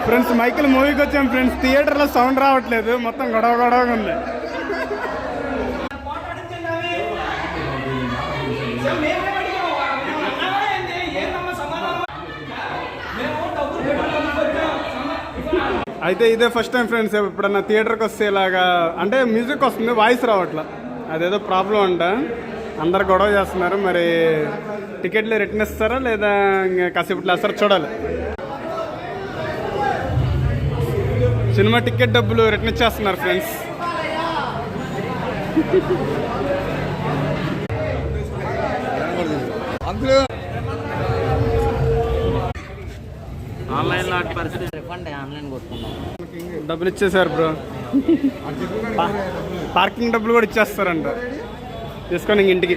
Friends Michael మూవీకి వచ్చాం friends. థియేటర్లో సౌండ్ రావట్లేదు, మొత్తం గొడవ గొడవగా ఉంది. అయితే ఇదే ఫస్ట్ టైం ఫ్రెండ్స్ ఎప్పుడన్నా థియేటర్కి వస్తే ఇలాగా అంటే మ్యూజిక్ వస్తుంది, వాయిస్ రావట్లా. అదేదో ప్రాబ్లం అంట, అందరు గొడవ చేస్తున్నారు. మరి టికెట్లు రిటర్న్ ఇస్తారా లేదా ఇంకా కాసేపట్లో వేస్తారా చూడాలి. సినిమా టికెట్ డబ్బులు రిటర్న్ ఇచ్చేస్తున్నారు ఫ్రెండ్స్. డబ్బులు ఇచ్చేసారు బ్రో. పార్కింగ్ డబ్బులు కూడా ఇచ్చేస్తారంట, తీసుకొని ఇంక ఇంటికి.